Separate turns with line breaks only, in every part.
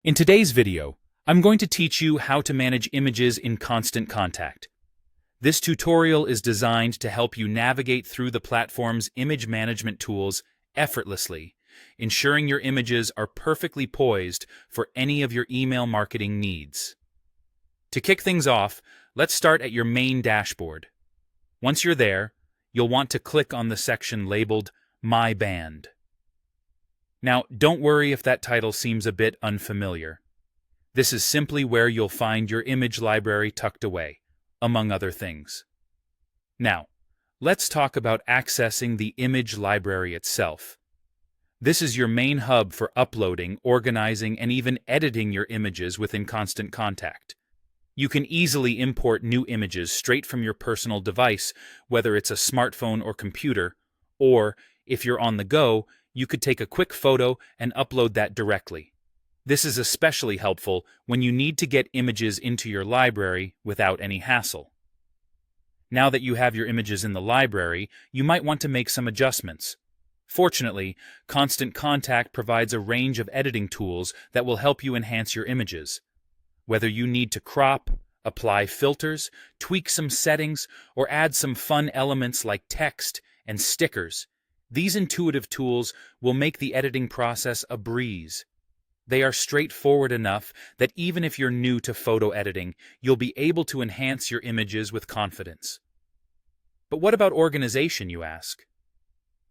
In today's video, I'm going to teach you how to manage images in Constant Contact. This tutorial is designed to help you navigate through the platform's image management tools effortlessly, ensuring your images are perfectly poised for any of your email marketing needs. To kick things off, let's start at your main dashboard. Once you're there, you'll want to click on the section labeled My Band. Now, don't worry if that title seems a bit unfamiliar. This is simply where you'll find your image library tucked away, among other things. Now, let's talk about accessing the image library itself. This is your main hub for uploading, organizing, and even editing your images within Constant Contact. You can easily import new images straight from your personal device, whether it's a smartphone or computer, or, if you're on the go, you could take a quick photo and upload that directly. This is especially helpful when you need to get images into your library without any hassle. Now that you have your images in the library, you might want to make some adjustments. Fortunately, Constant Contact provides a range of editing tools that will help you enhance your images. Whether you need to crop, apply filters, tweak some settings, or add some fun elements like text and stickers, these intuitive tools will make the editing process a breeze. They are straightforward enough that even if you're new to photo editing, you'll be able to enhance your images with confidence. But what about organization, you ask?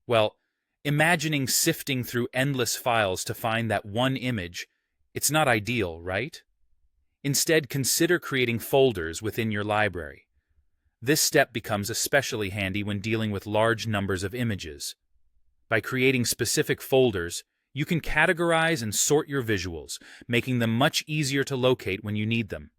Well, imagining sifting through endless files to find that one image, it's not ideal, right? Instead, consider creating folders within your library. This step becomes especially handy when dealing with large numbers of images. By creating specific folders, you can categorize and sort your visuals, making them much easier to locate when you need them.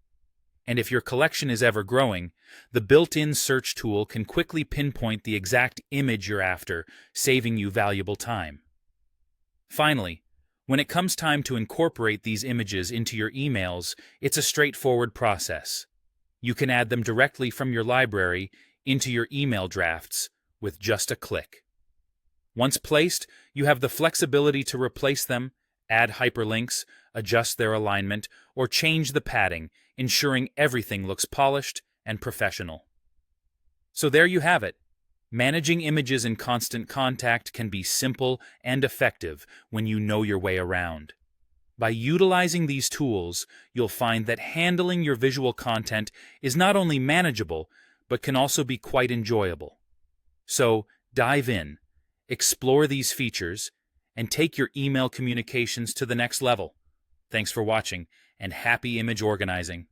And if your collection is ever growing, the built-in search tool can quickly pinpoint the exact image you're after, saving you valuable time. Finally, when it comes time to incorporate these images into your emails, it's a straightforward process. You can add them directly from your library into your email drafts with just a click. Once placed, you have the flexibility to replace them, add hyperlinks, adjust their alignment, or change the padding, ensuring everything looks polished and professional. So there you have it. Managing images in Constant Contact can be simple and effective when you know your way around. By utilizing these tools, you'll find that handling your visual content is not only manageable, but can also be quite enjoyable. So, dive in. Explore these features, and take your email communications to the next level. Thanks for watching, and happy image organizing.